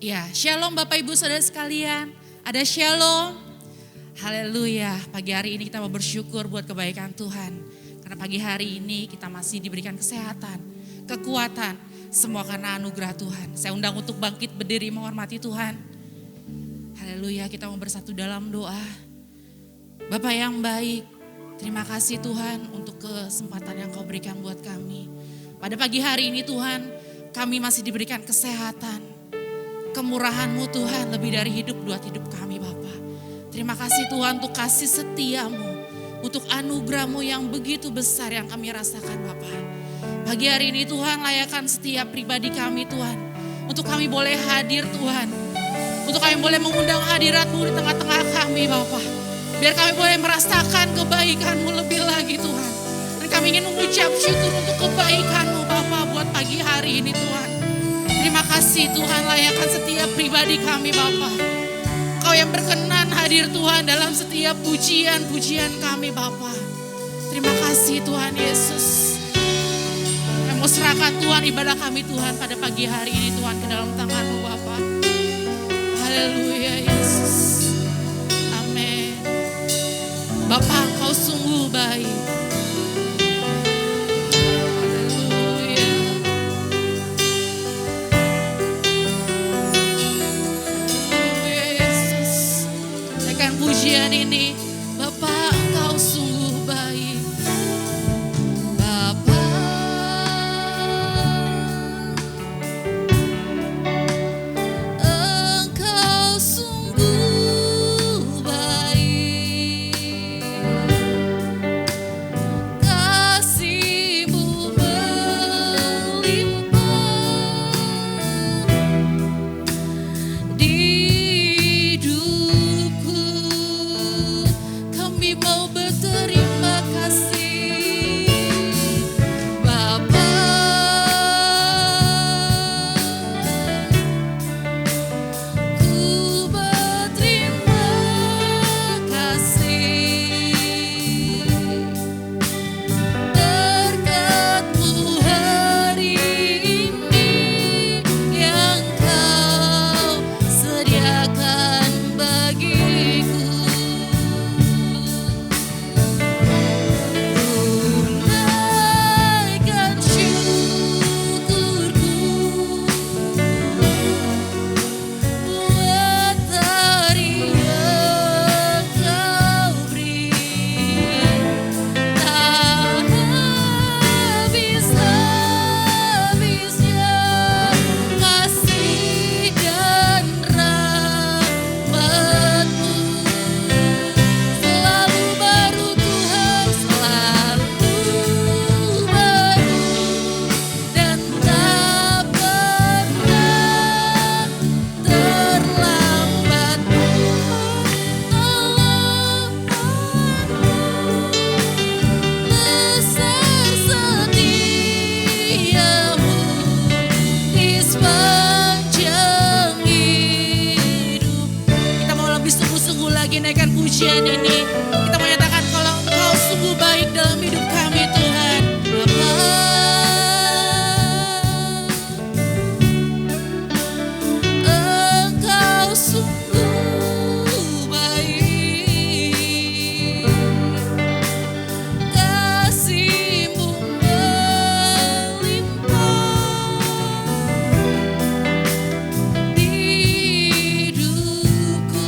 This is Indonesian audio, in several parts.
Ya, shalom Bapak Ibu Saudara sekalian. Ada shalom. Haleluya. Pagi hari ini kita mau bersyukur buat kebaikan Tuhan. Karena pagi hari ini kita masih diberikan kesehatan, kekuatan, semua karena anugerah Tuhan. Saya undang untuk bangkit berdiri menghormati Tuhan. Haleluya, kita mau bersatu dalam doa. Bapak yang baik, terima kasih Tuhan untuk kesempatan yang Kau berikan buat kami. Pada pagi hari ini Tuhan, kami masih diberikan kesehatan. Kemurahan-Mu Tuhan lebih dari hidup buat hidup kami Bapa. Terima kasih Tuhan untuk kasih setia-Mu, untuk anugerah-Mu yang begitu besar yang kami rasakan Bapa. Pagi hari ini Tuhan layakan setiap pribadi kami Tuhan, untuk kami boleh hadir Tuhan, untuk kami boleh mengundang hadirat-Mu di tengah-tengah kami Bapa. Biar kami boleh merasakan kebaikan-Mu lebih lagi Tuhan. Dan kami ingin mengucap syukur untuk kebaikan-Mu Bapa buat pagi hari ini Tuhan. Terima kasih Tuhan, layakan setiap pribadi kami Bapa. Kau yang berkenan hadir Tuhan dalam setiap pujian-pujian kami Bapa. Terima kasih Tuhan Yesus. Yang mau serahkan Tuhan ibadah kami Tuhan pada pagi hari ini Tuhan ke dalam tangan-Mu Bapa. Haleluya Yesus. Amin. Bapa Engkau sungguh baik. Pujian ini, Bapa Engkau sungguh baik. Bapa, Engkau sungguh baik. Kasih-Mu melimpah di mau berterima kasih Bapa. Ku berterima kasih berkat-Mu hari ini yang Kau sediakan bagiku. Naikkan pujian ini, kita menyatakan kalau Engkau sungguh baik dalam hidup kami Tuhan. Bapa, Engkau sungguh baik. Kasih-Mu melimpah di hidupku.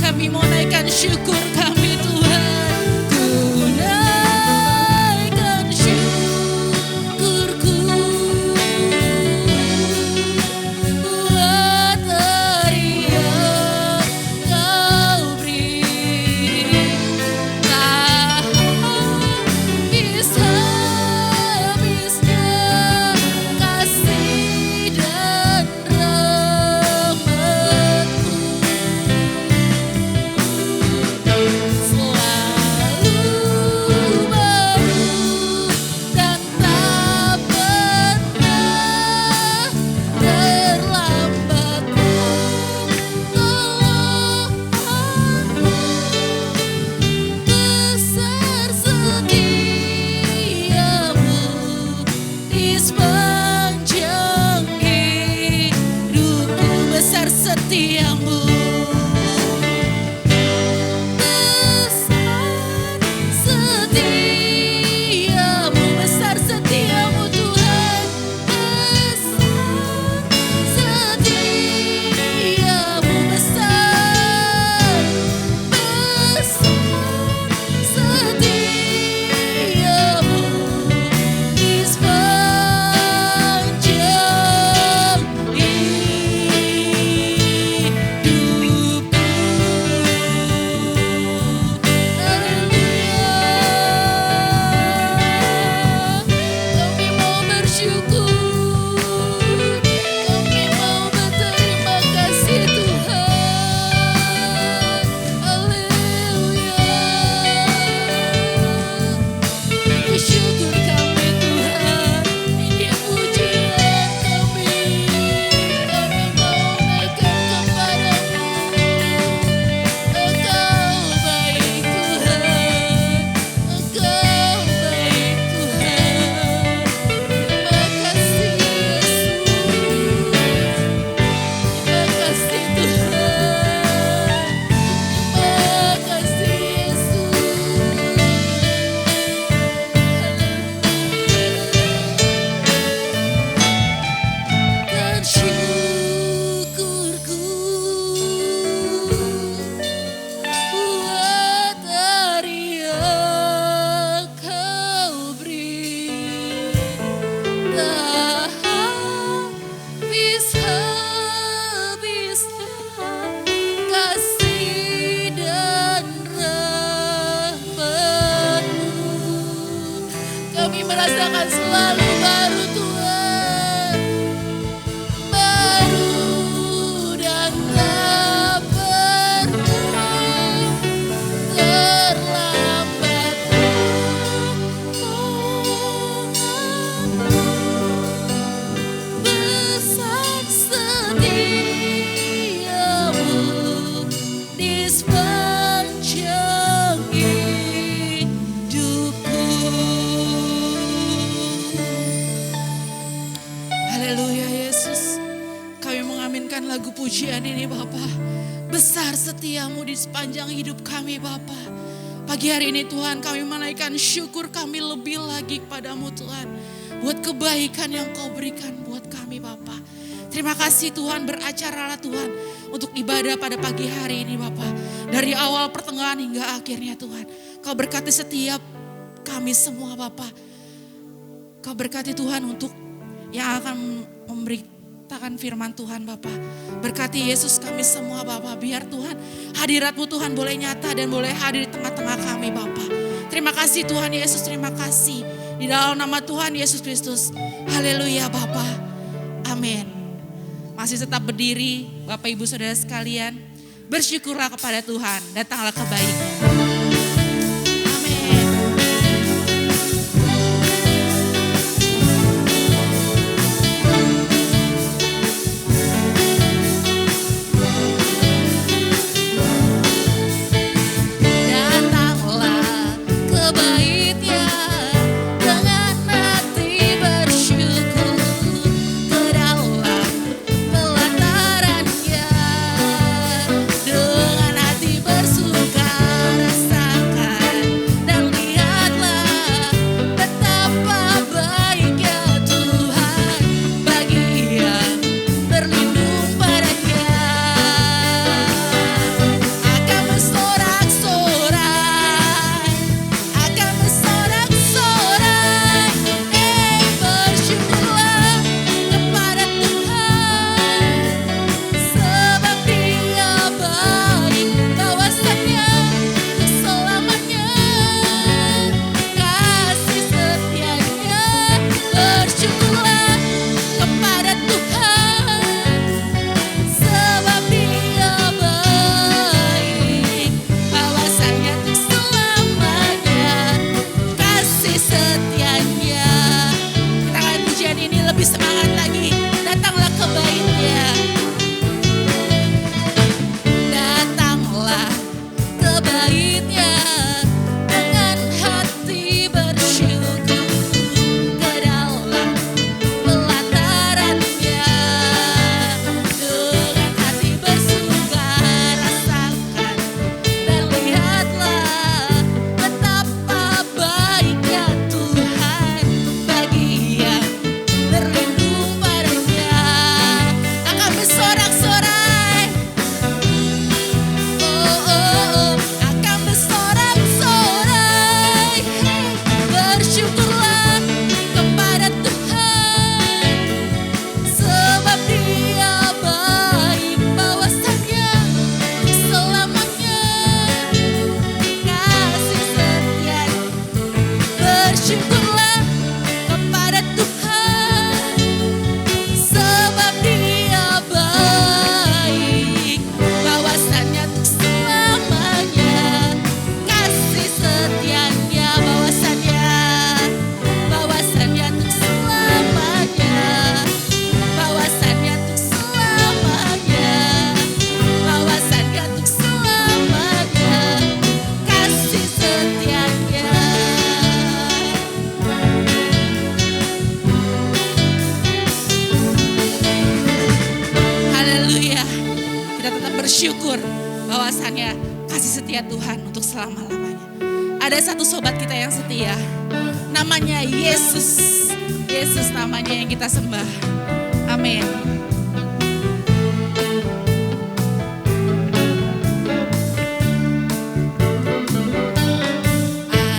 Kami mau naikkan syukur kami Tuhan. Ku naikkan syukurku buat hari yang Kau beri. Tak habis-habisnya kasih dan rahmat. setiamu. Besar setiamu Tuhan, besar setiamu, besar, besar setiamu di sepanjang hidupku. Kami mau bersyukur, kami mau berterima kasih Tuhan. Haleluya. Ini syukur kami Tuhan, ini pujian kami. Kami mau naikkan kepadamu. Engkau baik Tuhan, Engkau baik Tuhan. Terima kasih Yesus, terima kasih Tuhan, terima kasih Yesus. Dan syukurku buat hari yang kau beri, tak habis-habisnya kasih dan rahmat-Mu. Kami merasakan selalu baru Tuhan, baru dan tak pernah terlambat pertolongan-Mu. Besar setiamu di sepanjang hidupku. Haleluya Yesus, kami mengaminkan lagu pujian ini Bapa. Besar setiamu di sepanjang hidup kami Bapa. Pagi hari ini Tuhan, kami menaikkan syukur kami lebih lagi kepadamu Tuhan, buat kebaikan yang kau berikan buat kami Bapa. Terima kasih Tuhan, beracaralah Tuhan untuk ibadah pada pagi hari ini Bapa. Dari awal pertengahan hingga akhirnya Tuhan, kau berkati setiap kami semua Bapa. Kau berkati Tuhan untuk yang akan memberitakan firman Tuhan Bapa. Berkati Yesus kami semua Bapa, biar Tuhan hadirat-Mu Tuhan boleh nyata dan boleh hadir di tengah-tengah kami Bapa. Terima kasih Tuhan Yesus, terima kasih. Di dalam nama Tuhan Yesus Kristus. Haleluya Bapa. Amin. Masih tetap berdiri Bapak Ibu Saudara sekalian. Bersyukurlah kepada Tuhan, datanglah kebaikan. Amin. Datanglah ke bait-Nya dengan hati bersyukur, ke dalam pelataran-Nya dengan hati bersukaria. kita tetap bersyukur bahwasannya kasih setia Tuhan untuk selama-lamanya. Ada satu sobat kita yang setia, namanya Yesus. Yesus namanya yang kita sembah. Amin.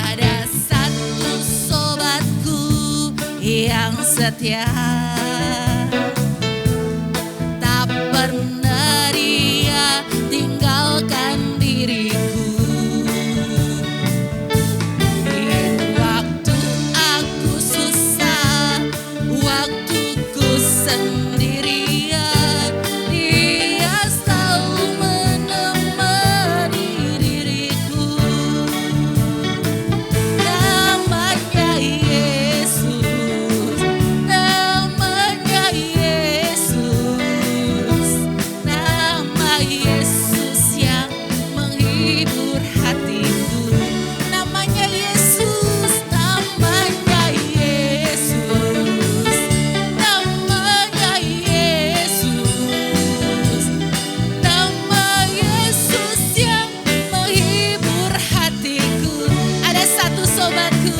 Ada satu sobatku yang setia, tak pernah dia tinggalkan diriku. Di waktu aku susah, waktu ku sendirian, dia selalu menemani diriku. Namanya Yesus, namanya Yesus, nama Yesus yang menghibur hatiku. Namanya Yesus, namanya Yesus, namanya Yesus, nama Yesus yang menghibur hatiku. Ada satu sobatku,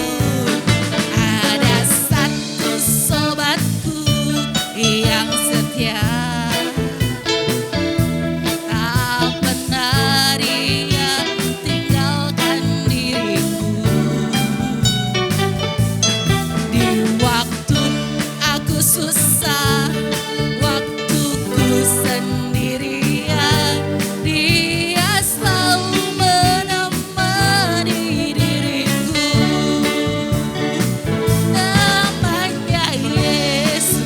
ada satu sobatku yang setia, tak pernah dia tinggalkan diriku. Di waktu aku susah, waktu ku sendirian, dia selalu menemani diriku. Namanya Yesus,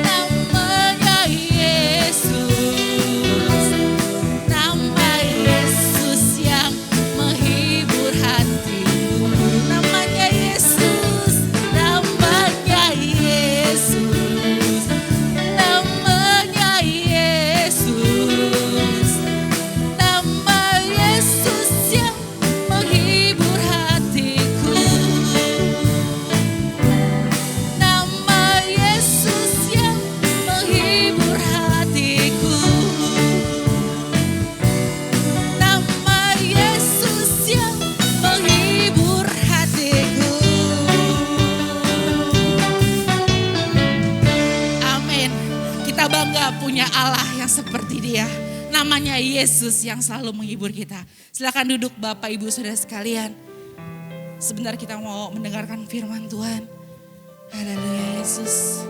namanya Yesus, nama Yesus yang menghibur hatiku. Namanya Yesus, namanya Yesus, namanya Yesus, nama Yesus yang menghibur hatiku. Nama Yesus yang menghibur hatiku. Nama Yesus yang menghibur hatiku. Amin. Kita bangga punya Allah yang seperti Dia. Namanya Yesus yang selalu menghibur kita. Silakan duduk Bapak Ibu Saudara sekalian. Sebentar kita mau mendengarkan firman Tuhan. Haleluya Yesus.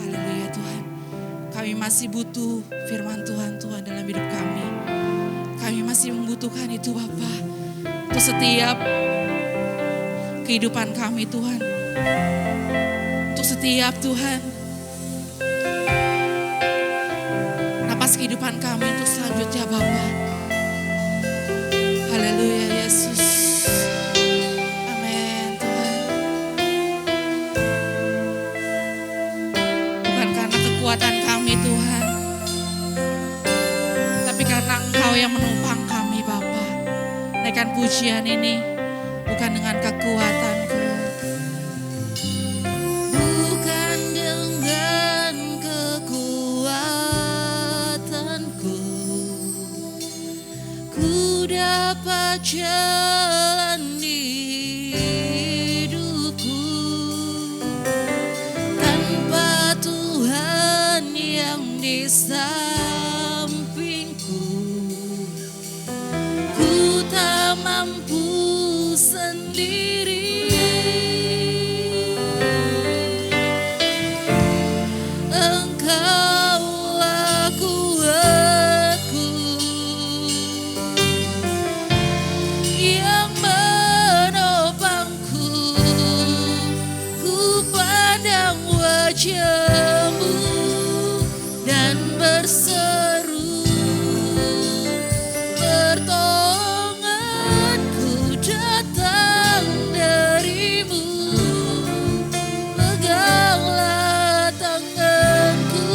Haleluya Tuhan. Kami masih butuh firman Tuhan dalam hidup kami. Kami masih membutuhkan itu Bapa. Untuk setiap kehidupan kami Tuhan. Untuk setiap Tuhan napas kehidupan kami untuk selanjutnya Bapa. Haleluya Yesus. Amin Tuhan. Bukan karena kekuatan kami Tuhan, tapi karena Engkau yang menopang kami Bapa. Naikkan pujian ini bukan dengan kekuatanku, bukan dengan kekuatanku, ku dapat jalan di hidupku tanpa Tuhan yang di sampingku. Ku tak mampu sendiri. Engkaulah kuatku yang menopangku. Ku pandang wajah-Mu dan berseru, pertolonganku datang dari-Mu. Peganglah tanganku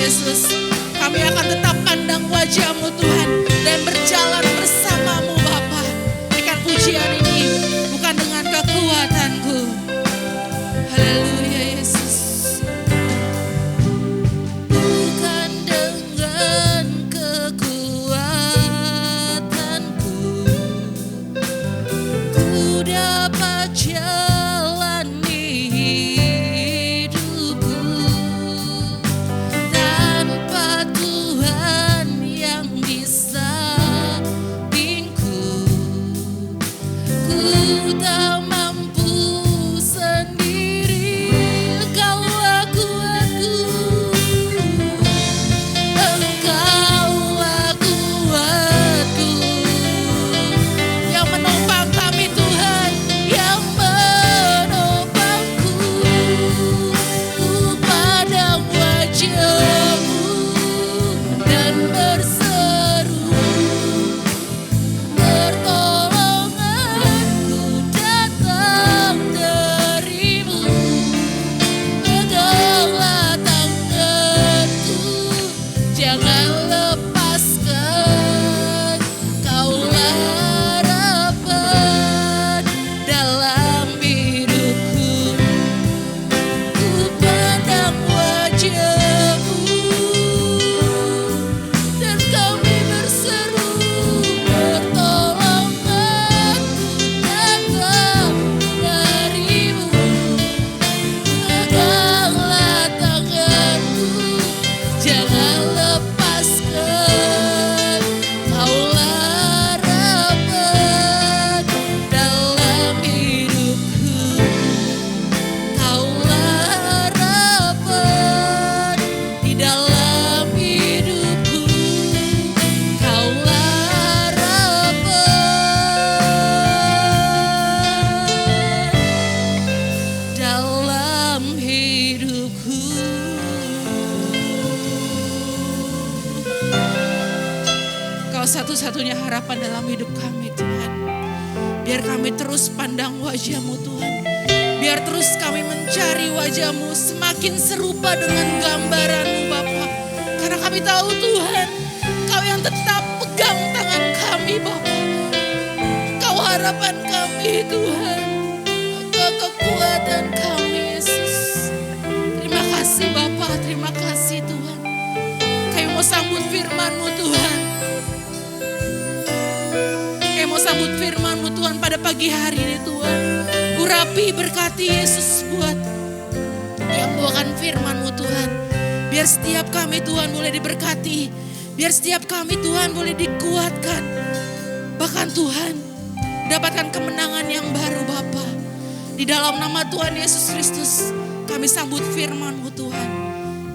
Yesus. Kami akan tetap pandang wajah-Mu Tuhan dan berjalan bersama-Mu Bapa. Berikan pujian ini bukan dengan kekuatanku. Haleluya Yesus. Bukan dengan kekuatanku ku dapat jalani hidupku, tanpa Tuhan yang di sampingku. Ku tak mampu sendiri, Engkaulah kuatku. Engkaulah kuatku yang menopang kami Tuhan, yang menopangku. Ku pandang wajah-Mu dan berseru, pertolonganku datang dari-Mu. Peganglah tanganku, jangan lepaskan. Kaulah harapan dalam hidupku. Ku pandang wajah-Mu dan kami berseru, pertolonganku datang dari-Mu. Peganglah tanganku, jangan lepaskan. Kaulah harapan dalam hidupku. Kaulah harapan di dalam hidupku. Kaulah harapan dalam hidupku. Kau satu-satunya harapan dalam hidup kami Tuhan. Biar kami terus pandang wajah-Mu Tuhan. Biar terus kami mencari wajah-Mu, semakin serupa dengan gambaran-Mu Bapa. Karena kami tahu Tuhan, Kau yang tetap pegang tangan kami Bapa. Kau harapan kami Tuhan. Kau kekuatan kami Yesus. Terima kasih Bapa, terima kasih Tuhan. Kami mau sambut firman-Mu Tuhan. Kami mau sambut firman-Mu Tuhan pada pagi hari ini Tuhan. Urapi berkati Yesus buat yang bawakan firman-Mu Tuhan. Biar setiap kami Tuhan boleh diberkati. Biar setiap kami Tuhan boleh dikuatkan. Bahkan Tuhan dapatkan kemenangan yang baru Bapa. Di dalam nama Tuhan Yesus Kristus kami sambut firman-Mu Tuhan.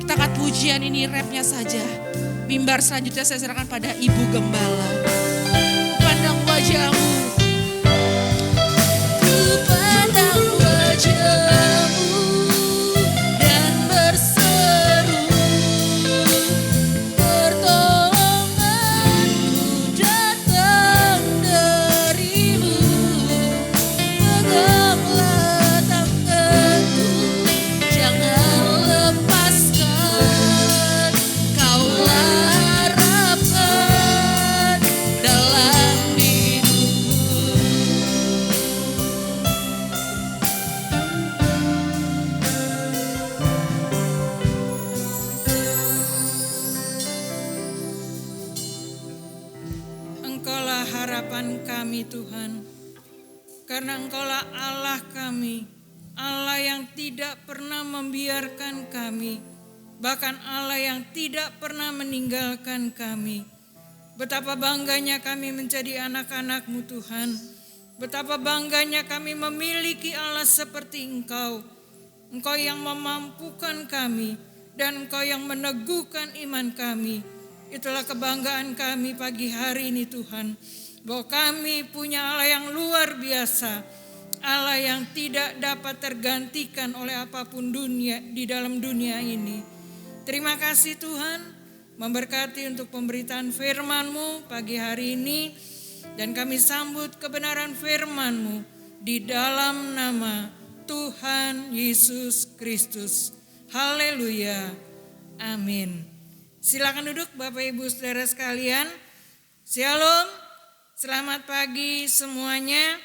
Kita angkat pujian ini rapnya saja. Mimbar selanjutnya saya serahkan pada Ibu Gembala. Pandang wajah-Mu, ku pandang wajah-Mu dan berseru, pertolonganku datang dari-Mu. Peganglah tanganku, jangan lepaskan. Kaulah harapan dalam hidupku. Engkaulah harapan kami Tuhan, karena Engkaulah Allah kami, Allah yang tidak pernah membiarkan kami, bahkan Allah yang tidak pernah meninggalkan kami. Betapa bangganya kami menjadi anak-anak-Mu Tuhan, betapa bangganya kami memiliki Allah seperti Engkau. Engkau yang memampukan kami dan Engkau yang meneguhkan iman kami. Itulah kebanggaan kami pagi hari ini Tuhan, bahwa kami punya Allah yang luar biasa, Allah yang tidak dapat tergantikan oleh apapun dunia di dalam dunia ini. Terima kasih Tuhan, memberkati untuk pemberitaan firman-Mu pagi hari ini, dan kami sambut kebenaran firman-Mu di dalam nama Tuhan Yesus Kristus. Haleluya. Amin. Silakan duduk Bapak Ibu Saudara sekalian. Shalom, selamat pagi semuanya.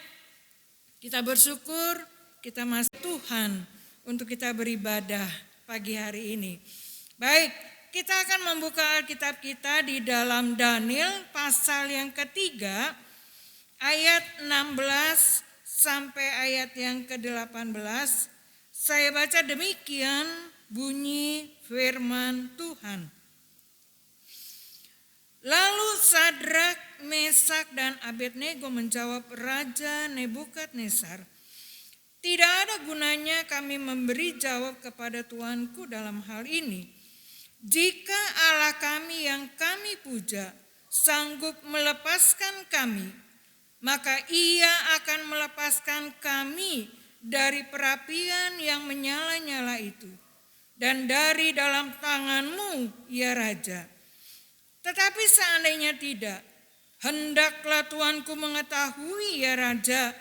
Kita bersyukur kita masih Tuhan untuk kita beribadah pagi hari ini. Baik, kita akan membuka Alkitab kita di dalam Daniel pasal yang ketiga ayat 16 sampai ayat yang ke-18. Saya baca demikian bunyi firman Tuhan. Lalu Sadrak, Mesak, dan Abednego menjawab Raja Nebukadnezar, "Tidak ada gunanya kami memberi jawab kepada Tuanku dalam hal ini. Jika Allah kami yang kami puja sanggup melepaskan kami, maka Ia akan melepaskan kami dari perapian yang menyala-nyala itu dan dari dalam tanganmu, ya Raja. Tetapi seandainya tidak, hendaklah Tuanku mengetahui, ya Raja,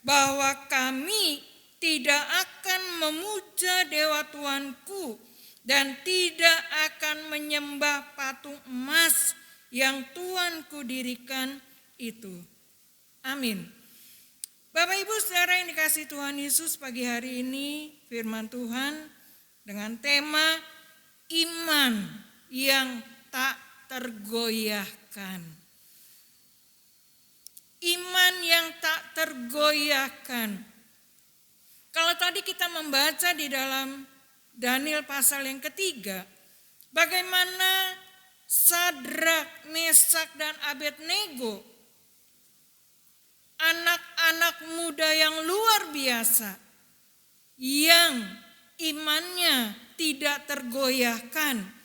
bahwa kami tidak akan memuja dewa Tuanku dan tidak akan menyembah patung emas yang Tuanku dirikan itu." Amin. Bapak Ibu Saudara yang dikasihi Tuhan Yesus, pagi hari ini firman Tuhan dengan tema iman yang tak tergoyahkan. Iman yang tak tergoyahkan. Kalau tadi kita membaca di dalam Daniel pasal yang ketiga, bagaimana Sadrak, Mesak, dan Abednego, anak-anak muda yang luar biasa, yang imannya tidak tergoyahkan.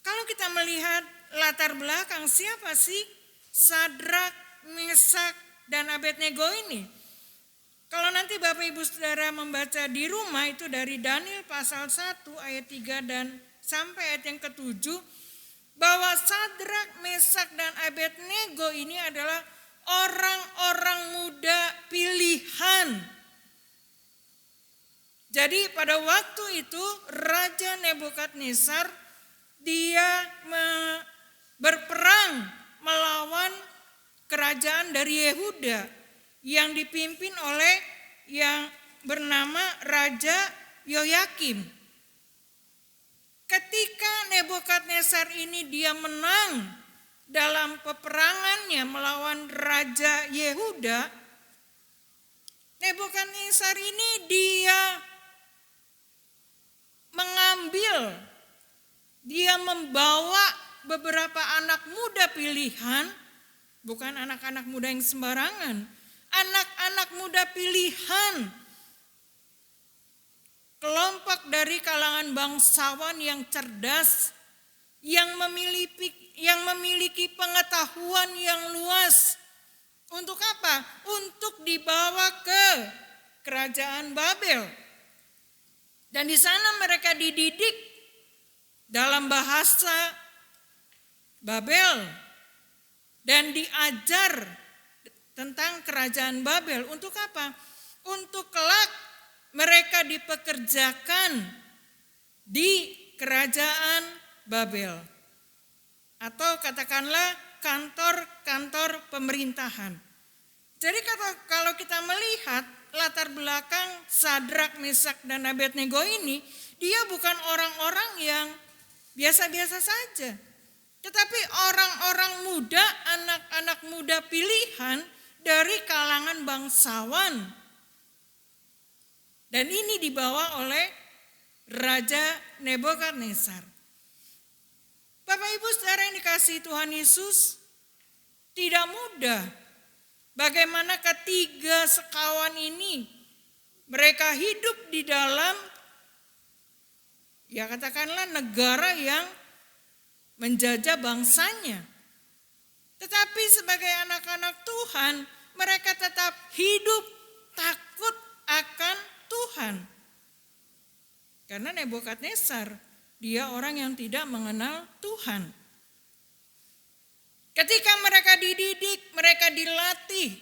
Kalau kita melihat latar belakang, siapa sih Sadrak, Mesak, dan Abednego ini? Kalau nanti Bapak Ibu Saudara membaca di rumah itu dari Daniel pasal 1 ayat 3 dan sampai ayat yang ke-7, bahwa Sadrak, Mesak, dan Abednego ini adalah orang-orang muda pilihan. Jadi pada waktu itu Raja Nebukadnezar dia berperang melawan kerajaan dari Yehuda yang dipimpin oleh yang bernama Raja Yoyakim. Ketika Nebukadnezar ini dia menang dalam peperangannya melawan Raja Yehuda, Nebukadnezar ini dia membawa beberapa anak muda pilihan, bukan anak-anak muda yang sembarangan, anak-anak muda pilihan, kelompok dari kalangan bangsawan yang cerdas, yang memiliki pengetahuan yang luas. Untuk apa? Untuk dibawa ke kerajaan Babel. Dan di sana mereka dididik dalam bahasa Babel dan diajar tentang kerajaan Babel. Untuk apa? Untuk kelak mereka dipekerjakan di kerajaan Babel, atau katakanlah kantor-kantor pemerintahan. Jadi kalau kita melihat latar belakang Sadrak, Mesak, dan Abednego ini, dia bukan orang-orang yang biasa-biasa saja, tetapi orang-orang muda, anak-anak muda pilihan dari kalangan bangsawan. Dan ini dibawa oleh Raja Nebukadnezar. Bapak Ibu Saudara yang dikasihi Tuhan Yesus, tidak mudah bagaimana ketiga sekawan ini mereka hidup di dalam, ya katakanlah, negara yang menjajah bangsanya. Tetapi sebagai anak-anak Tuhan, mereka tetap hidup takut akan Tuhan. Karena Nebukadnezar, dia orang yang tidak mengenal Tuhan. Ketika mereka dididik, mereka dilatih,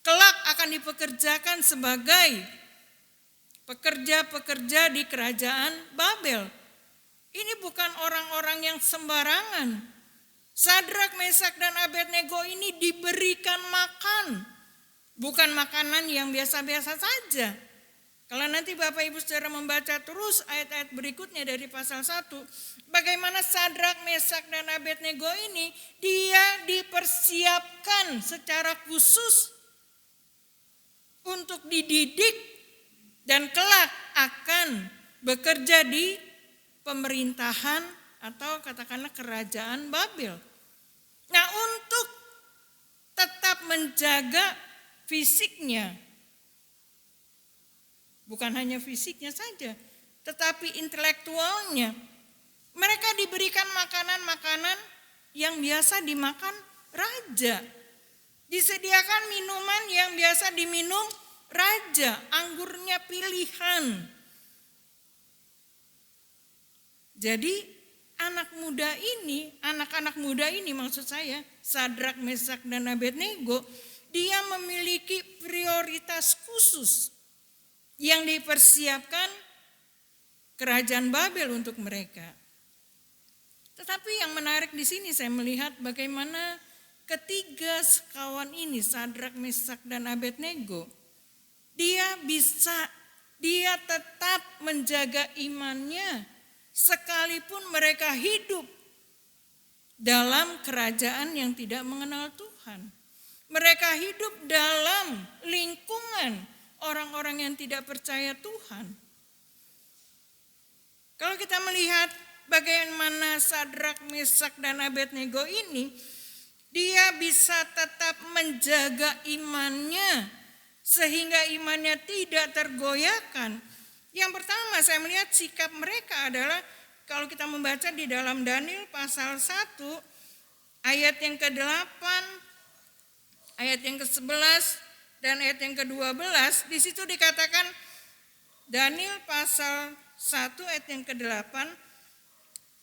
kelak akan dipekerjakan sebagai pekerja-pekerja di kerajaan Babel. Ini bukan orang-orang yang sembarangan. Sadrak, Mesak, dan Abednego ini diberikan makan. Bukan makanan yang biasa-biasa saja. Kalau nanti Bapak Ibu Saudara membaca terus ayat-ayat berikutnya dari pasal 1, bagaimana Sadrak, Mesak, dan Abednego ini dia dipersiapkan secara khusus untuk dididik dan kelak akan bekerja di pemerintahan atau katakanlah kerajaan Babel. Nah, untuk tetap menjaga fisiknya, bukan hanya fisiknya saja, tetapi intelektualnya. Mereka diberikan makanan-makanan yang biasa dimakan raja. Disediakan minuman yang biasa diminum raja, anggurnya pilihan. Jadi anak-anak muda ini maksud saya, Sadrak, Mesak, dan Abednego, dia memiliki prioritas khusus yang dipersiapkan kerajaan Babel untuk mereka. Tetapi yang menarik di sini saya melihat bagaimana ketiga sekawan ini, Sadrak, Mesak, dan Abednego, dia tetap menjaga imannya sekalipun mereka hidup dalam kerajaan yang tidak mengenal Tuhan. Mereka hidup dalam lingkungan orang-orang yang tidak percaya Tuhan. Kalau kita melihat bagaimana Sadrak, Mesak, dan Abednego ini, dia bisa tetap menjaga imannya sehingga imannya tidak tergoyahkan. Yang pertama saya melihat sikap mereka adalah, kalau kita membaca di dalam Daniel pasal 1 ayat yang ke-8, ayat yang ke-11 dan ayat yang ke-12, di situ dikatakan Daniel pasal 1 ayat yang ke-8,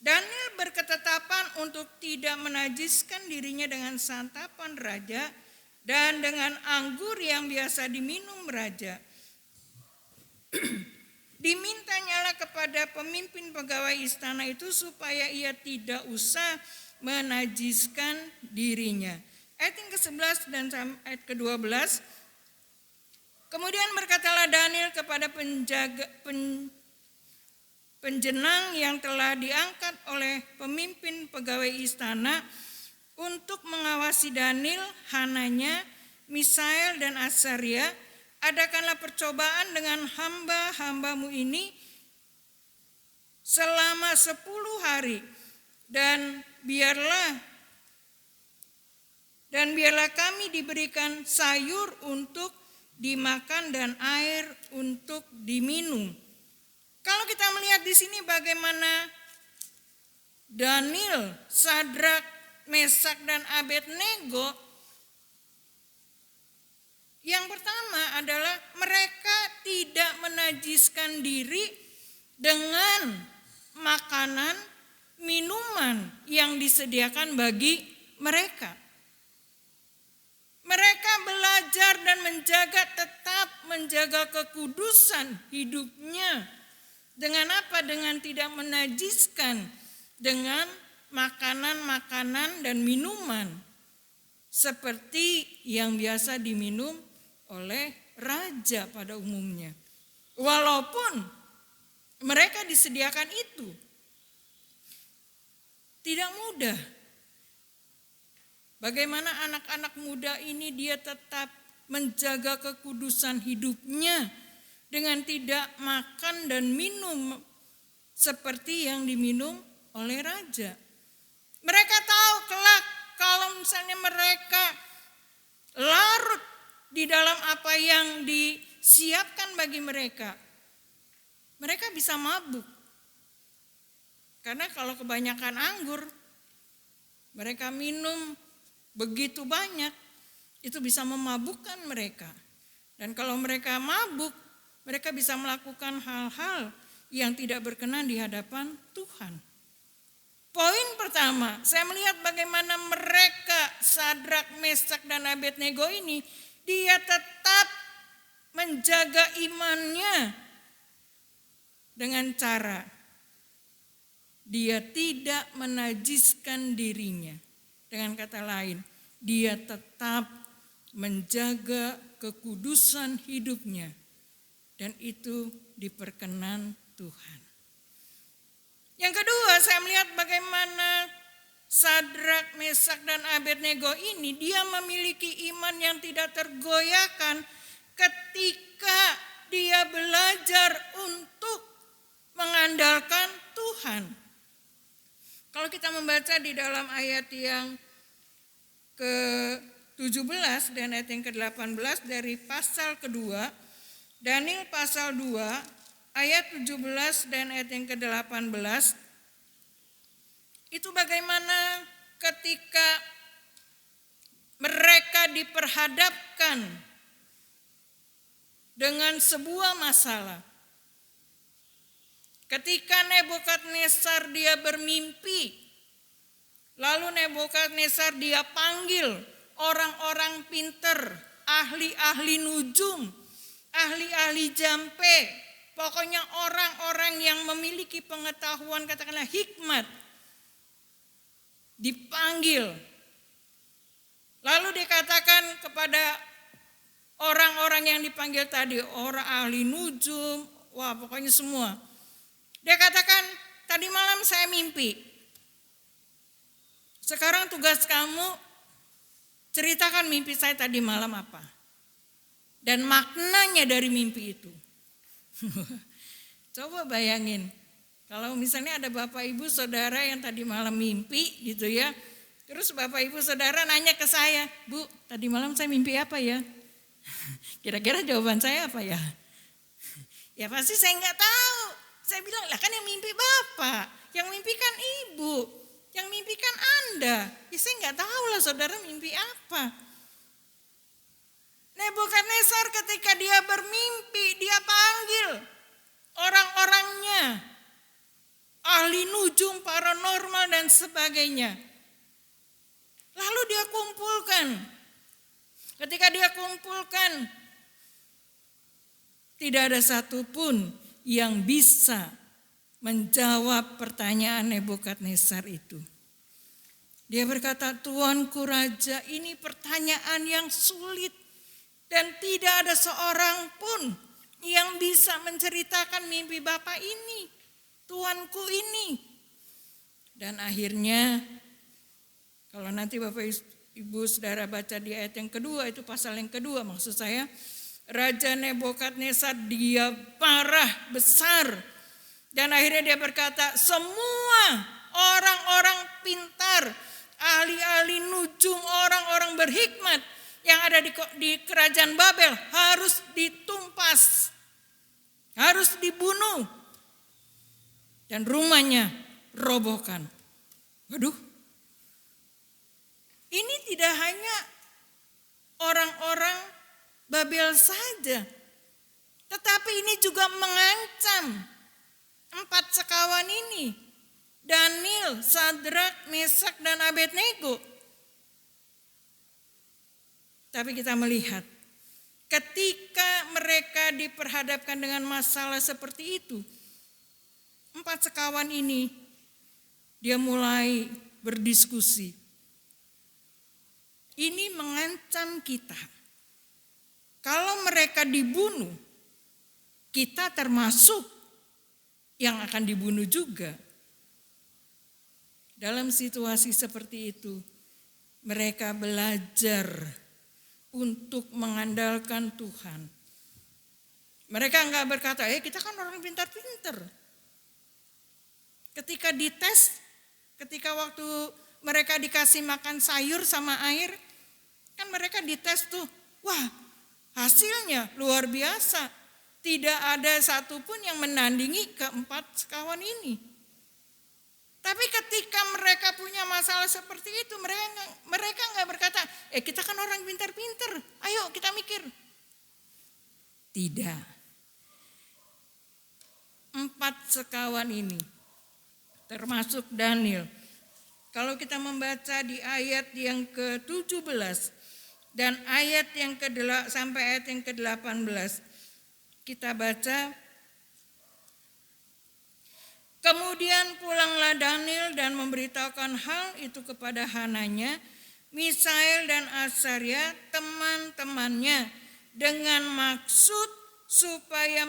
Daniel berketetapan untuk tidak menajiskan dirinya dengan santapan raja dan dengan anggur yang biasa diminum raja. Dimintanyalah kepada pemimpin pegawai istana itu supaya ia tidak usah menajiskan dirinya. Ayat yang ke-11 dan ayat ke-12. Kemudian berkatalah Daniel kepada penjenang yang telah diangkat oleh pemimpin pegawai istana untuk mengawasi Daniel, Hananya, Misael, dan Azaria, adakanlah percobaan dengan hamba-hambamu ini selama 10 hari dan biarlah kami diberikan sayur untuk dimakan dan air untuk diminum. Kalau kita melihat di sini bagaimana Daniel, Sadrak, Mesak, dan Abednego, yang pertama adalah mereka tidak menajiskan diri dengan makanan, minuman yang disediakan bagi mereka. Mereka belajar dan tetap menjaga kekudusan hidupnya. Dengan apa? Dengan tidak menajiskan dengan makanan-makanan dan minuman seperti yang biasa diminum oleh raja pada umumnya. Walaupun mereka disediakan itu, tidak mudah. Bagaimana anak-anak muda ini dia tetap menjaga kekudusan hidupnya dengan tidak makan dan minum seperti yang diminum oleh raja. Mereka tahu kelak kalau misalnya mereka larut di dalam apa yang disiapkan bagi mereka, mereka bisa mabuk. Karena kalau kebanyakan anggur, mereka minum begitu banyak, itu bisa memabukkan mereka. Dan kalau mereka mabuk, mereka bisa melakukan hal-hal yang tidak berkenan di hadapan Tuhan. Poin pertama, saya melihat bagaimana mereka, Sadrak, Mesak, dan Abednego ini, dia tetap menjaga imannya dengan cara dia tidak menajiskan dirinya. Dengan kata lain, dia tetap menjaga kekudusan hidupnya. Dan itu diperkenan Tuhan. Yang kedua, saya melihat bagaimana Sadrak, Mesak, dan Abednego ini dia memiliki iman yang tidak tergoyahkan ketika dia belajar untuk mengandalkan Tuhan. Kalau kita membaca di dalam ayat yang ke-17 dan ayat yang ke-18 dari pasal kedua, Daniel pasal 2 ayat 17 dan ayat yang ke-18, itu bagaimana ketika mereka diperhadapkan dengan sebuah masalah. Ketika Nebukadnezar dia bermimpi, lalu Nebukadnezar dia panggil orang-orang pinter, ahli-ahli nujum, ahli-ahli jampe, pokoknya orang-orang yang memiliki pengetahuan, katakanlah hikmat, dipanggil. Lalu dikatakan kepada orang-orang yang dipanggil tadi, orang ahli nujum, wah pokoknya semua. Dia katakan, tadi malam saya mimpi. Sekarang tugas kamu ceritakan mimpi saya tadi malam apa. Dan maknanya dari mimpi itu. Coba bayangin, kalau misalnya ada bapak ibu saudara yang tadi malam mimpi gitu ya. Terus bapak ibu saudara nanya ke saya, Bu tadi malam saya mimpi apa ya? Kira-kira jawaban saya apa ya? Ya pasti saya nggak tahu. Saya bilang, lah kan yang mimpi bapak, yang mimpi kan ibu, yang mimpi kan Anda. Ya saya nggak tahu lah saudara mimpi apa. Nebukadnezar ketika dia bermimpi, dia panggil orang-orangnya, ahli nujum, paranormal dan sebagainya. Lalu dia kumpulkan. Ketika dia kumpulkan, tidak ada satupun yang bisa menjawab pertanyaan Nebukadnezar itu. Dia berkata, Tuanku Raja, ini pertanyaan yang sulit dan tidak ada seorang pun yang bisa menceritakan mimpi Bapak ini, Tuanku ini. Dan akhirnya, kalau nanti Bapak Ibu Saudara baca di ayat yang kedua, itu pasal yang kedua maksud saya, Raja Nebukadnezar dia marah besar. Dan akhirnya dia berkata, semua orang-orang pintar, ahli-ahli nujum, orang-orang berhikmat yang ada di kerajaan Babel harus ditumpas, harus dibunuh. Dan rumahnya robohkan. Waduh, ini tidak hanya orang-orang Babel saja, tetapi ini juga mengancam 4 sekawan ini, Daniel, Sadrak, Mesak, dan Abednego. Tapi kita melihat ketika mereka diperhadapkan dengan masalah seperti itu, 4 sekawan ini dia mulai berdiskusi. Ini mengancam kita. Kalau mereka dibunuh, kita termasuk yang akan dibunuh juga. Dalam situasi seperti itu, mereka belajar untuk mengandalkan Tuhan. Mereka enggak berkata, kita kan orang pintar-pintar. Ketika dites, ketika waktu mereka dikasih makan sayur sama air, kan mereka dites tuh, wah, hasilnya luar biasa. Tidak ada satupun yang menandingi keempat sekawan ini. Tapi ketika mereka punya masalah seperti itu, mereka nggak berkata, kita kan orang pintar-pintar, ayo kita mikir. Tidak. 4 sekawan ini, termasuk Daniel. Kalau kita membaca di ayat yang ke-17 dan ayat yang sampai ayat yang ke-18, kita baca Kemudian pulanglah Daniel dan memberitahukan hal itu kepada Hananya, Misael dan Azaria teman-temannya dengan maksud supaya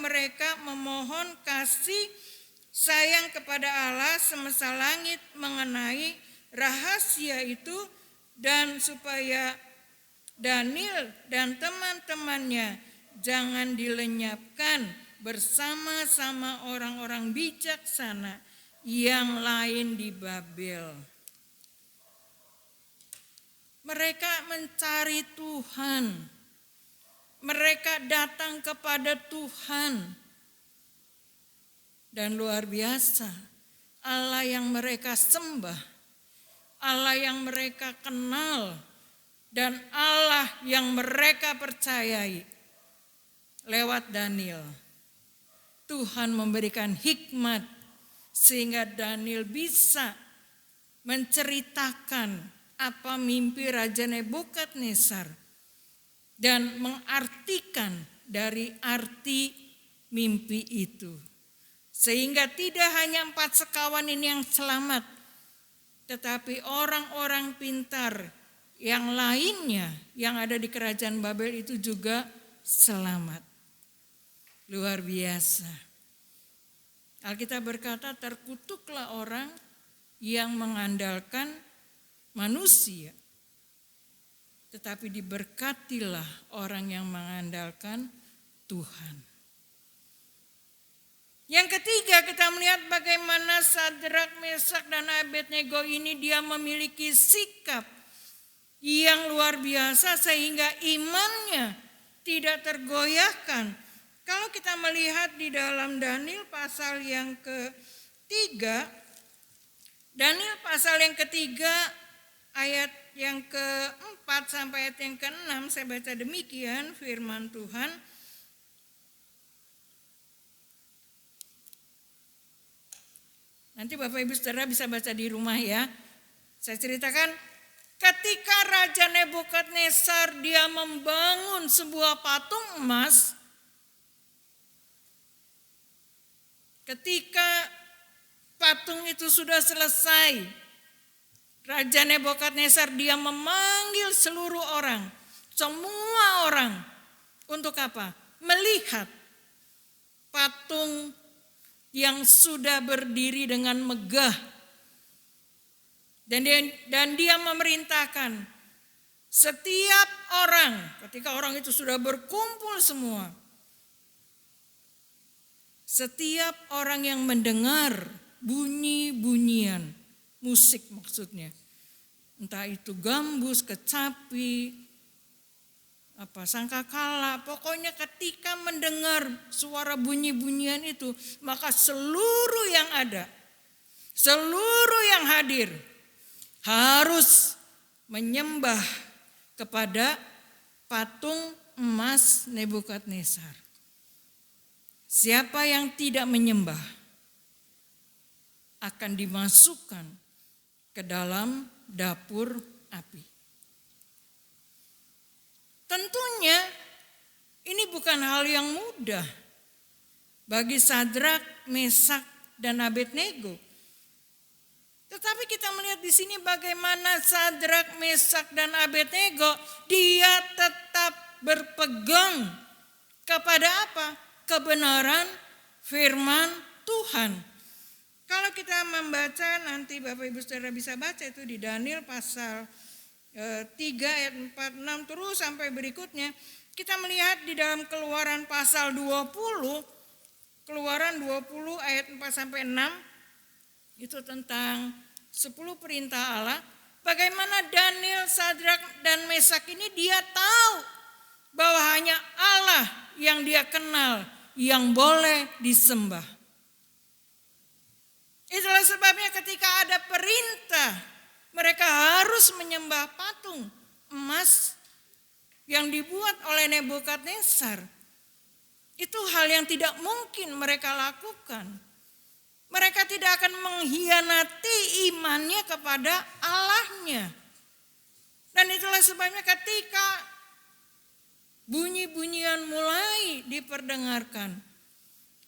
mereka memohon kasih sayang kepada Allah semesta langit mengenai rahasia itu, dan supaya Daniel dan teman-temannya jangan dilenyapkan bersama-sama orang-orang bijaksana yang lain di Babel. Mereka mencari Tuhan. Mereka datang kepada Tuhan. Dan luar biasa, Allah yang mereka sembah, Allah yang mereka kenal, dan Allah yang mereka percayai. Lewat Daniel, Tuhan memberikan hikmat sehingga Daniel bisa menceritakan apa mimpi Raja Nebukadnezar dan mengartikan dari arti mimpi itu. Sehingga tidak hanya 4 sekawan ini yang selamat, tetapi orang-orang pintar yang lainnya yang ada di kerajaan Babel itu juga selamat. Luar biasa. Alkitab berkata, terkutuklah orang yang mengandalkan manusia, tetapi diberkatilah orang yang mengandalkan Tuhan. Yang ketiga, kita melihat bagaimana Sadrak, Mesak, dan Abednego ini dia memiliki sikap yang luar biasa sehingga imannya tidak tergoyahkan. Kalau kita melihat di dalam Daniel pasal yang ketiga, ayat yang ke-4 sampai ayat yang ke-6, saya baca demikian firman Tuhan. Nanti Bapak Ibu Saudara bisa baca di rumah ya. Saya ceritakan, ketika Raja Nebukadnezar dia membangun sebuah patung emas, ketika patung itu sudah selesai, Raja Nebukadnezar dia memanggil seluruh orang, semua orang, untuk apa? Melihat patung yang sudah berdiri dengan megah. Dan dia memerintahkan setiap orang, ketika orang itu sudah berkumpul semua, setiap orang yang mendengar bunyi-bunyian musik maksudnya, entah itu gambus, kecapi, sangkakala, pokoknya ketika mendengar suara bunyi-bunyian itu, maka seluruh yang ada, seluruh yang hadir harus menyembah kepada patung emas Nebukadnezar. Siapa yang tidak menyembah akan dimasukkan ke dalam dapur api. Tentunya ini bukan hal yang mudah bagi Sadrak, Mesak, dan Abednego. Tetapi kita melihat di sini bagaimana Sadrak, Mesak, dan Abednego dia tetap berpegang kepada apa? Kebenaran firman Tuhan. Kalau kita membaca, nanti Bapak Ibu Saudara bisa baca itu di Daniel pasal 3 ayat 4, 6 terus sampai berikutnya. Kita melihat di dalam Keluaran pasal 20, Keluaran 20 ayat 4 sampai 6, itu tentang 10 perintah Allah. Bagaimana Daniel, Sadrak, dan Mesak ini dia tahu bahwa hanya Allah yang dia kenal yang boleh disembah. Itulah sebabnya ketika ada perintah, mereka harus menyembah patung emas yang dibuat oleh Nebukadnezar. Itu hal yang tidak mungkin mereka lakukan. Mereka tidak akan mengkhianati imannya kepada Allahnya. Dan itulah sebabnya ketika bunyi-bunyian mulai diperdengarkan.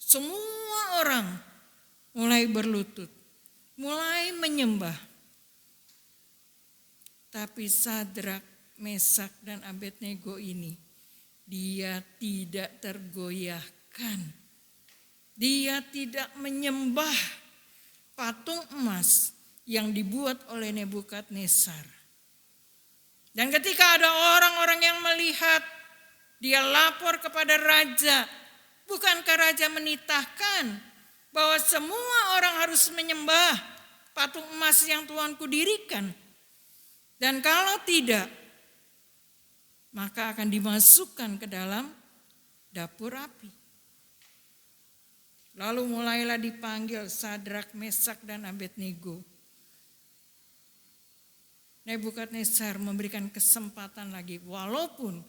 Semua orang mulai berlutut, mulai menyembah. Tapi Sadrak, Mesak, dan Abednego ini, dia tidak tergoyahkan. Dia tidak menyembah patung emas yang dibuat oleh Nebukadnezar. Dan ketika ada orang-orang yang melihat, dia lapor kepada raja. Bukankah raja menitahkan bahwa semua orang harus menyembah patung emas yang Tuanku dirikan? Dan kalau tidak, maka akan dimasukkan ke dalam dapur api. Lalu mulailah dipanggil Sadrak, Mesak, dan Abednego. Nebukadnezar memberikan kesempatan lagi, walaupun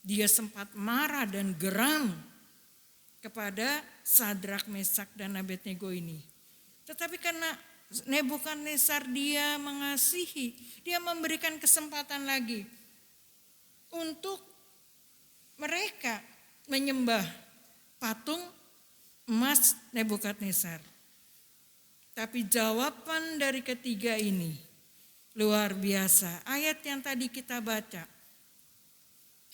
dia sempat marah dan geram kepada Sadrak, Mesak, dan Abednego ini. Tetapi karena Nebukadnezar dia mengasihi, dia memberikan kesempatan lagi untuk mereka menyembah patung emas Nebukadnezar. Tapi jawaban dari ketiga ini luar biasa. Ayat yang tadi kita baca,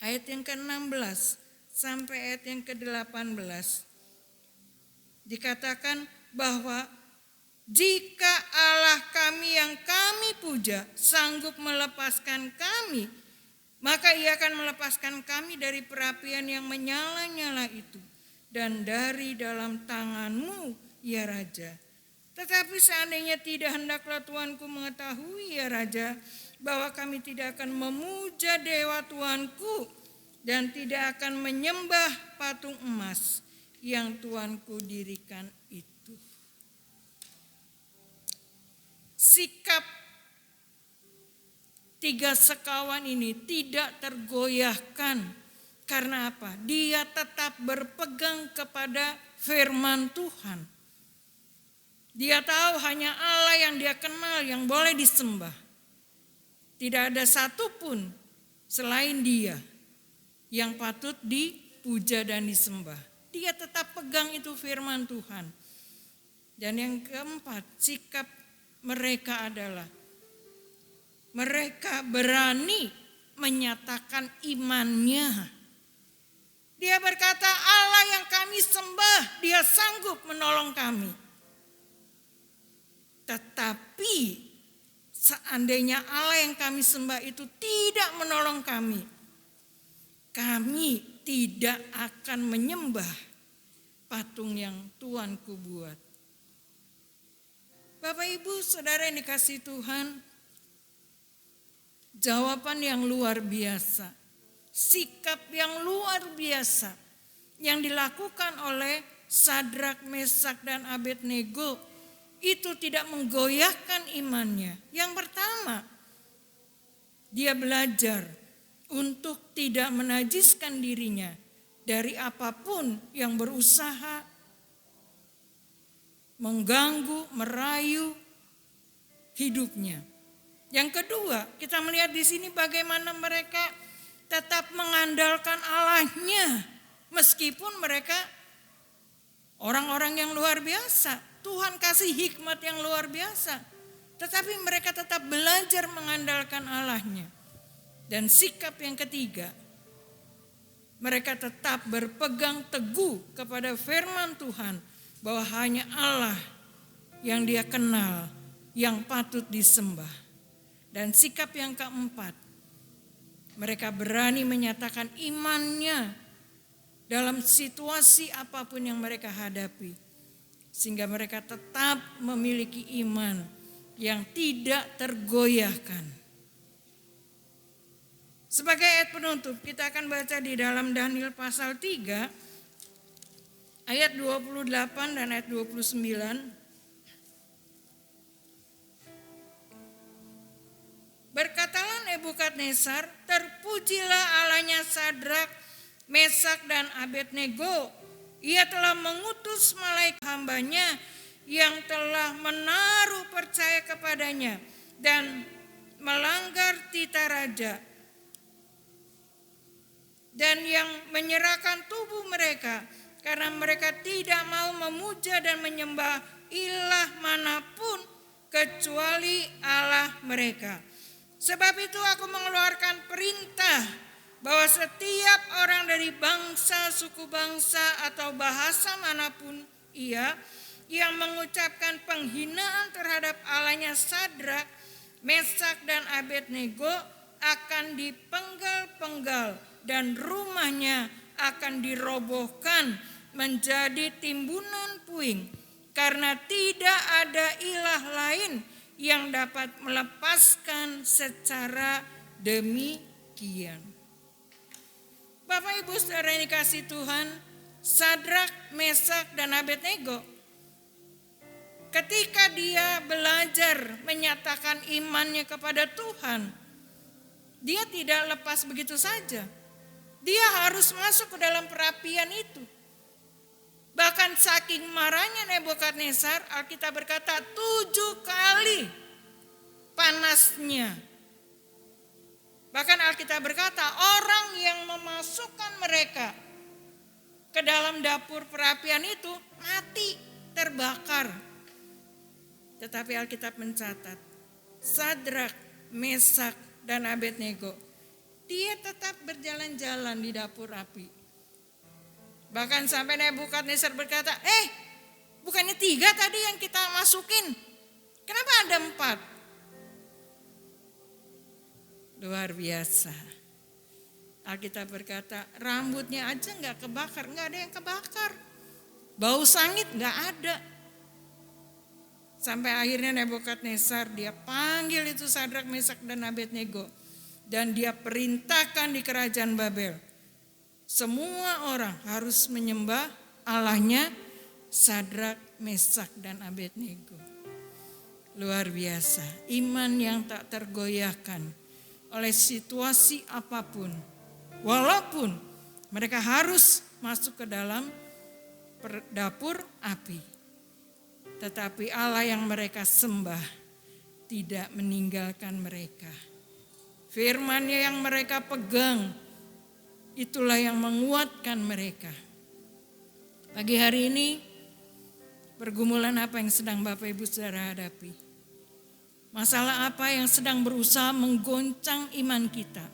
ayat yang ke-16 sampai ayat yang ke-18, dikatakan bahwa jika Allah kami yang kami puja sanggup melepaskan kami, maka Ia akan melepaskan kami dari perapian yang menyala-nyala itu dan dari dalam tangan-Mu, ya Raja. Tetapi seandainya tidak, hendaklah Tuanku mengetahui, ya Raja, bahwa kami tidak akan memuja dewa Tuanku dan tidak akan menyembah patung emas yang Tuanku dirikan itu. Sikap tiga sekawan ini tidak tergoyahkan. Karena apa? Dia tetap berpegang kepada firman Tuhan. Dia tahu hanya Allah yang dia kenal yang boleh disembah. Tidak ada satupun selain dia yang patut dipuja dan disembah. Dia tetap pegang itu firman Tuhan. Dan yang keempat, sikap mereka adalah mereka berani menyatakan imannya. Dia berkata, Allah yang kami sembah, Dia sanggup menolong kami. Tetapi seandainya Allah yang kami sembah itu tidak menolong kami, kami tidak akan menyembah patung yang Tuanku buat. Bapak, Ibu, Saudara yang dikasihi Tuhan, jawaban yang luar biasa, sikap yang luar biasa yang dilakukan oleh Sadrak, Mesak, dan Abednego itu tidak menggoyahkan imannya. Yang pertama, dia belajar untuk tidak menajiskan dirinya dari apapun yang berusaha mengganggu, merayu hidupnya. Yang kedua, kita melihat di sini bagaimana mereka tetap mengandalkan Allahnya meskipun mereka orang-orang yang luar biasa. Tuhan kasih hikmat yang luar biasa, tetapi mereka tetap belajar mengandalkan Allahnya. Dan sikap yang ketiga, mereka tetap berpegang teguh kepada firman Tuhan bahwa hanya Allah yang dia kenal yang patut disembah. Dan sikap yang keempat, mereka berani menyatakan imannya dalam situasi apapun yang mereka hadapi. Sehingga mereka tetap memiliki iman yang tidak tergoyahkan. Sebagai ayat penutup, kita akan baca di dalam Daniel pasal 3, ayat 28 dan ayat 29. Berkatalah Nebukadnezar, terpujilah Allahnya Sadrak, Mesak, dan Abednego. Ia telah mengutus malaikat hambanya yang telah menaruh percaya kepadanya dan melanggar titah raja dan yang menyerahkan tubuh mereka karena mereka tidak mau memuja dan menyembah ilah manapun kecuali Allah mereka. Sebab itu aku mengeluarkan perintah bahwa setiap orang dari bangsa, suku bangsa atau bahasa manapun ia yang mengucapkan penghinaan terhadap Allahnya Sadrak, Mesak dan Abednego akan dipenggal-penggal dan rumahnya akan dirobohkan menjadi timbunan puing, karena tidak ada ilah lain yang dapat melepaskan secara demikian. Bapak Ibu saudara yang dikasihi Tuhan, Sadrak, Mesak dan Abednego ketika dia belajar menyatakan imannya kepada Tuhan, dia tidak lepas begitu saja. Dia harus masuk ke dalam perapian itu. Bahkan saking marahnya Nebukadnezar, Alkitab berkata 7 kali panasnya. Bahkan Alkitab berkata orang yang memasukkan mereka ke dalam dapur perapian itu mati, terbakar. Tetapi Alkitab mencatat Sadrak, Mesak dan Abednego, dia tetap berjalan-jalan di dapur api. Bahkan sampai Nebukadnezar berkata, bukannya 3 tadi yang kita masukin, kenapa ada 4? Luar biasa. Alkitab berkata rambutnya aja gak kebakar, gak ada yang kebakar. Bau sangit gak ada. Sampai akhirnya Nebukadnezar dia panggil itu Sadrak, Mesak dan Abednego. Dan dia perintahkan di kerajaan Babel, semua orang harus menyembah Allahnya Sadrak, Mesak dan Abednego. Luar biasa, iman yang tak tergoyahkan oleh situasi apapun. Walaupun mereka harus masuk ke dalam dapur api. Tetapi Allah yang mereka sembah tidak meninggalkan mereka. Firman-Nya yang mereka pegang, itulah yang menguatkan mereka. Pagi hari ini, pergumulan apa yang sedang Bapak Ibu Saudara hadapi? Masalah apa yang sedang berusaha menggoncang iman kita?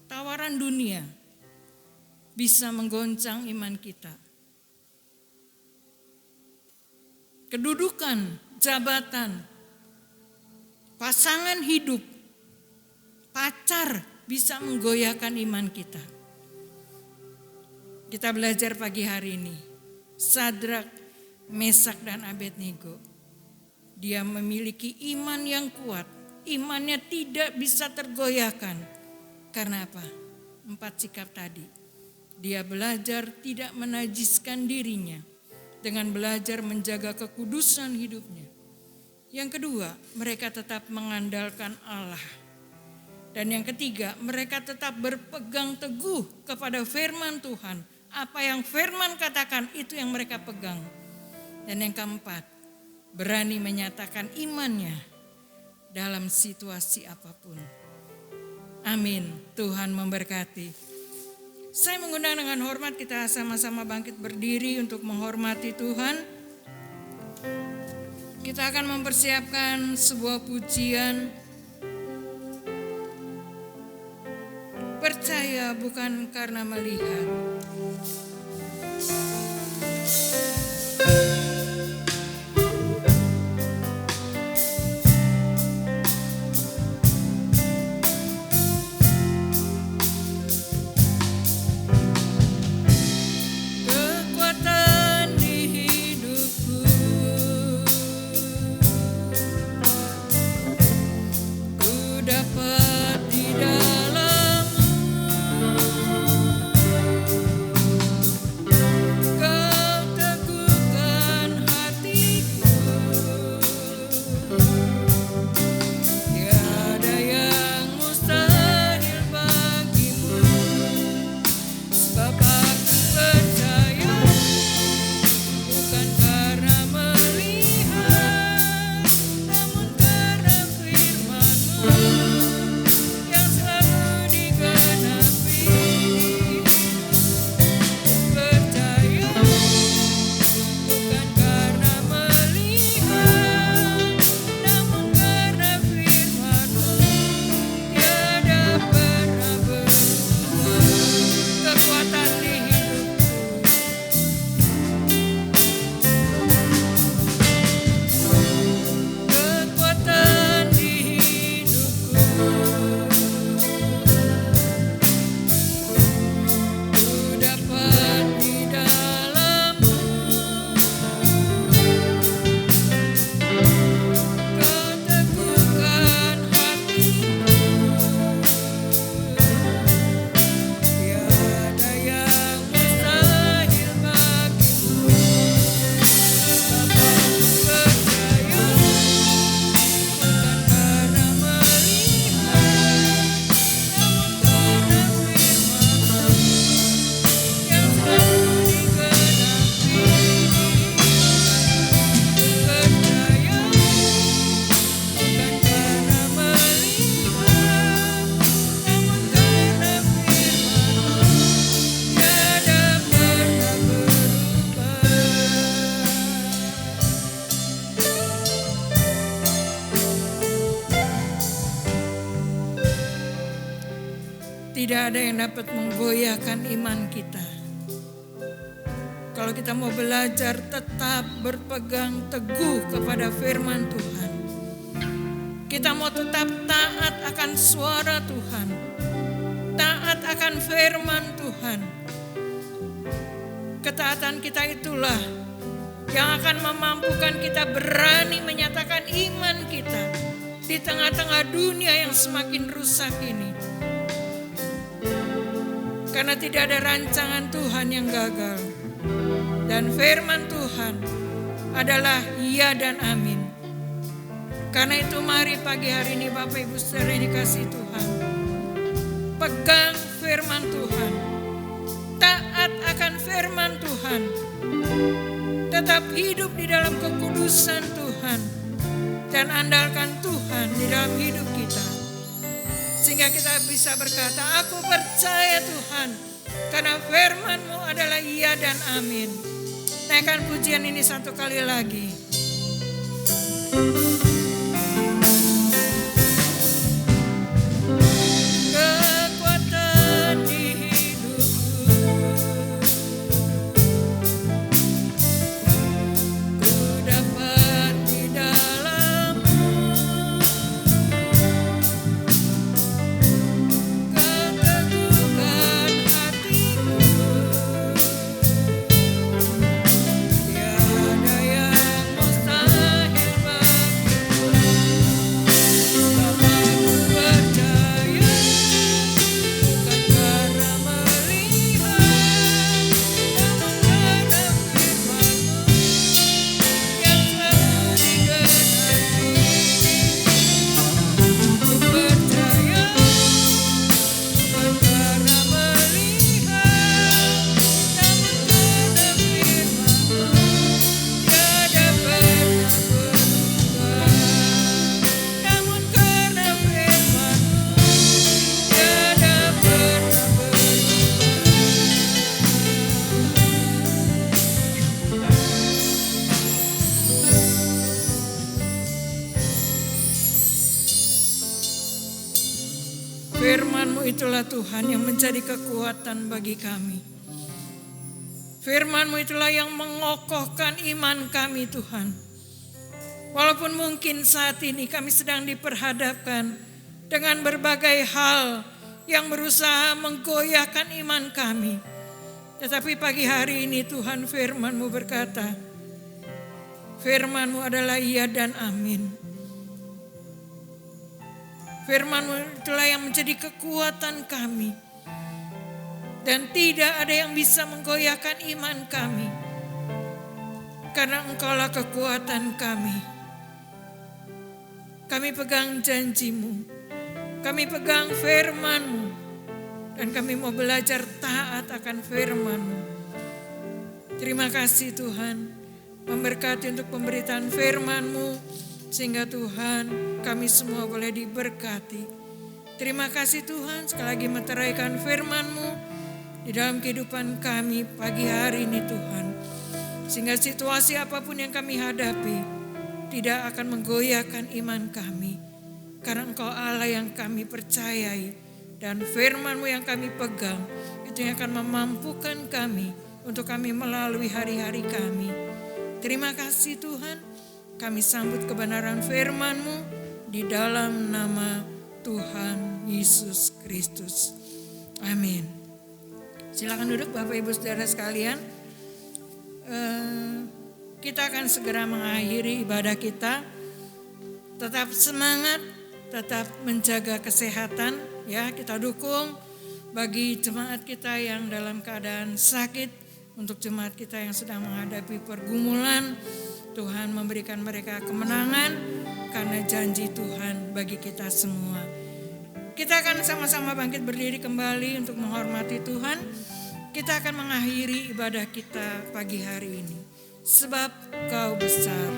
Tawaran dunia bisa menggoncang iman kita. Kedudukan, jabatan, pasangan hidup, pacar bisa menggoyahkan iman kita. Kita belajar pagi hari ini, Sadrak, Mesak dan Abednego, dia memiliki iman yang kuat. Imannya tidak bisa tergoyahkan. Karena apa? 4 sikap tadi. Dia belajar tidak menajiskan dirinya dengan belajar menjaga kekudusan hidupnya. Yang kedua, mereka tetap mengandalkan Allah. Dan yang ketiga, mereka tetap berpegang teguh kepada firman Tuhan. Apa yang firman katakan itu yang mereka pegang. Dan yang keempat, berani menyatakan imannya dalam situasi apapun. Amin. Tuhan memberkati. Saya mengundang dengan hormat kita sama-sama bangkit berdiri untuk menghormati Tuhan. Kita akan mempersiapkan sebuah pujian. Percaya bukan karena melihat. Kau tidak ada yang dapat menggoyahkan iman kita. Kalau kita mau belajar tetap berpegang teguh kepada firman Tuhan. Kita mau tetap taat akan suara Tuhan. Taat akan firman Tuhan. Ketaatan kita itulah yang akan memampukan kita berani menyatakan iman kita di tengah-tengah dunia yang semakin rusak ini. Karena tidak ada rancangan Tuhan yang gagal. Dan firman Tuhan adalah iya dan amin. Karena itu mari pagi hari ini Bapak Ibu Saudara yang dikasihi Tuhan, pegang firman Tuhan, taat akan firman Tuhan, tetap hidup di dalam kekudusan Tuhan, dan andalkan Tuhan di dalam hidup kita. Sehingga kita bisa berkata, aku percaya Tuhan, karena firman-Mu adalah iya dan amin. Naikkan pujian ini satu kali lagi. Kekuatan di hidupku, ku dapat di dalam-Mu. Keteguhan hatiku, tiada yang mustahil bagiku. Karena ku percaya, bukan karena melihat, namun karena firman-Mu yang selalu digenapi. Ku percaya, bukan karena melihat, namun karena firman-Mu tiada pernah berubah. Namun karena firman-Mu tiada pernah berubah. Firman-Mu itulah Tuhan yang menjadi kekuatan bagi kami. Firman-Mu itulah yang mengokohkan iman kami Tuhan. Walaupun mungkin saat ini kami sedang diperhadapkan dengan berbagai hal yang berusaha menggoyahkan iman kami. Tetapi pagi hari ini Tuhan firman-Mu berkata, firman-Mu adalah iya dan amin. Firman-Mu itulah yang menjadi kekuatan kami. Dan tidak ada yang bisa menggoyahkan iman kami. Karena Engkaulah kekuatan kami. Kami pegang janji-Mu. Kami pegang firman-Mu. Dan kami mau belajar taat akan firman-Mu. Terima kasih Tuhan. Memberkati untuk pemberitaan firman-Mu. Sehingga Tuhan kami semua boleh diberkati. Terima kasih Tuhan sekali lagi meteraikan firman-Mu di dalam kehidupan kami pagi hari ini Tuhan. Sehingga situasi apapun yang kami hadapi tidak akan menggoyahkan iman kami. Karena Engkau Allah yang kami percayai dan firman-Mu yang kami pegang itu yang akan memampukan kami untuk kami melalui hari-hari kami. Terima kasih Tuhan, kami sambut kebenaran firman-Mu di dalam nama Tuhan Yesus Kristus. Amin. Silakan duduk Bapak Ibu Saudara sekalian. Kita akan segera mengakhiri ibadah kita. Tetap semangat, tetap menjaga kesehatan ya. Kita dukung bagi jemaat kita yang dalam keadaan sakit, untuk jemaat kita yang sedang menghadapi pergumulan. Tuhan memberikan mereka kemenangan karena janji Tuhan bagi kita semua. Kita akan sama-sama bangkit berdiri kembali untuk menghormati Tuhan. Kita akan mengakhiri ibadah kita pagi hari ini. Sebab Kau besar.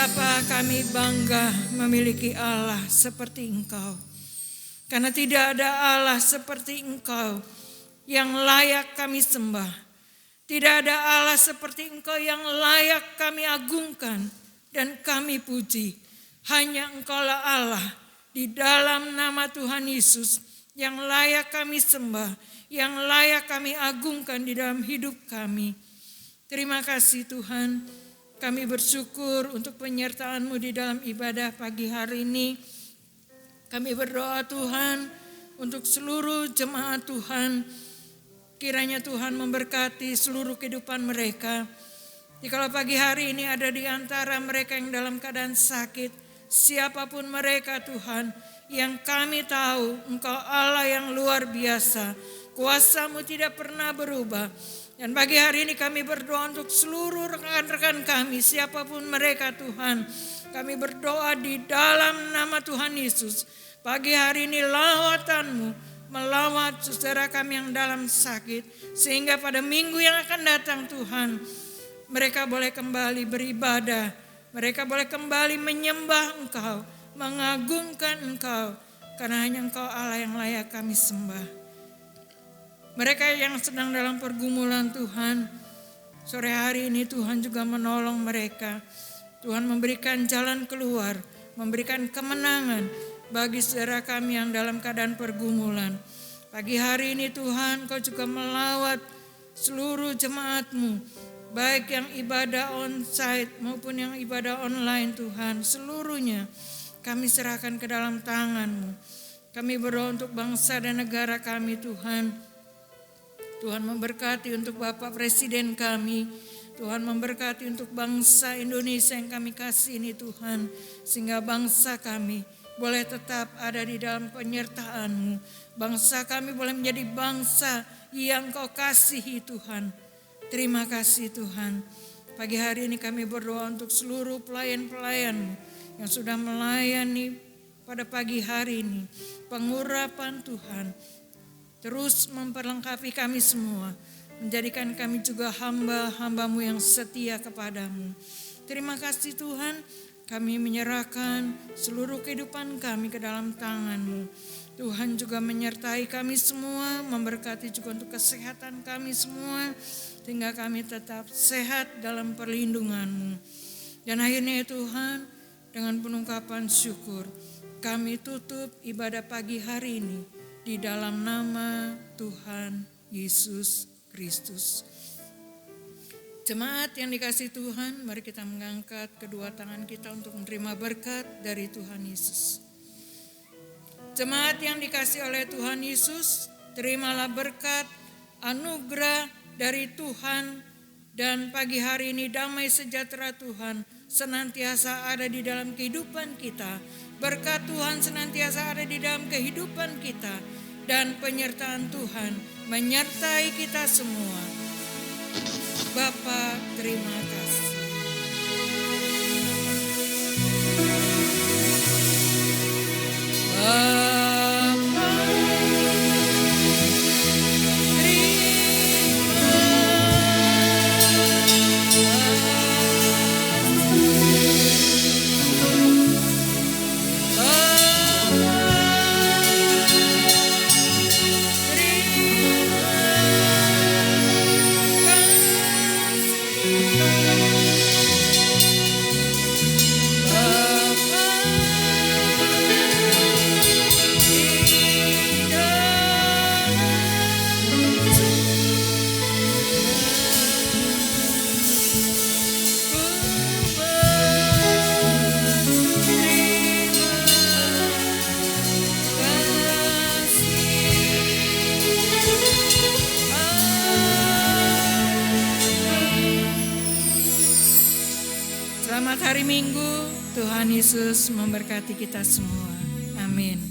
Betapa kami bangga memiliki Allah seperti Engkau. Karena tidak ada Allah seperti Engkau yang layak kami sembah. Tidak ada Allah seperti Engkau yang layak kami agungkan dan kami puji. Hanya Engkaulah Allah di dalam nama Tuhan Yesus yang layak kami sembah, yang layak kami agungkan di dalam hidup kami. Terima kasih Tuhan, kami bersyukur untuk penyertaan-Mu di dalam ibadah pagi hari ini. Kami berdoa Tuhan untuk seluruh jemaat Tuhan. Kiranya Tuhan memberkati seluruh kehidupan mereka. Jikalau pagi hari ini ada di antara mereka yang dalam keadaan sakit, siapapun mereka Tuhan, yang kami tahu Engkau Allah yang luar biasa. Kuasa-Mu tidak pernah berubah. Dan pagi hari ini kami berdoa untuk seluruh rekan-rekan kami, siapapun mereka Tuhan. Kami berdoa di dalam nama Tuhan Yesus. Pagi hari ini lawatan-Mu melawat saudara kami yang dalam sakit. Sehingga pada minggu yang akan datang Tuhan, mereka boleh kembali beribadah. Mereka boleh kembali menyembah Engkau, mengagungkan Engkau. Karena hanya Engkau Allah yang layak kami sembah. Mereka yang sedang dalam pergumulan Tuhan, sore hari ini Tuhan juga menolong mereka. Tuhan memberikan jalan keluar, memberikan kemenangan bagi saudara kami yang dalam keadaan pergumulan. Pagi hari ini Tuhan, Kau juga melawat seluruh jemaat-Mu, baik yang ibadah on-site maupun yang ibadah online Tuhan. Seluruhnya kami serahkan ke dalam tangan-Mu. Kami berdoa untuk bangsa dan negara kami Tuhan. Tuhan memberkati untuk Bapak Presiden kami. Tuhan memberkati untuk bangsa Indonesia yang kami kasih ini Tuhan. Sehingga bangsa kami boleh tetap ada di dalam penyertaan-Mu. Bangsa kami boleh menjadi bangsa yang Kau kasihi Tuhan. Terima kasih Tuhan. Pagi hari ini kami berdoa untuk seluruh pelayan-pelayan-Mu yang sudah melayani pada pagi hari ini. Pengurapan Tuhan terus memperlengkapi kami semua, menjadikan kami juga hamba-hamba-Mu yang setia kepadamu. Terima kasih Tuhan, kami menyerahkan seluruh kehidupan kami ke dalam tangan-Mu. Tuhan juga menyertai kami semua, memberkati juga untuk kesehatan kami semua, sehingga kami tetap sehat dalam perlindungan-Mu. Dan akhirnya Tuhan, dengan penungkapan syukur, kami tutup ibadah pagi hari ini di dalam nama Tuhan Yesus Kristus. Jemaat yang dikasihi Tuhan, mari kita mengangkat kedua tangan kita untuk menerima berkat dari Tuhan Yesus. Jemaat yang dikasihi oleh Tuhan Yesus, terimalah berkat, anugerah dari Tuhan, dan pagi hari ini damai sejahtera Tuhan senantiasa ada di dalam kehidupan kita. Berkat Tuhan senantiasa ada di dalam kehidupan kita, dan penyertaan Tuhan menyertai kita semua. Bapa, terima kasih. Selamat hari Minggu, Tuhan Yesus memberkati kita semua. Amin.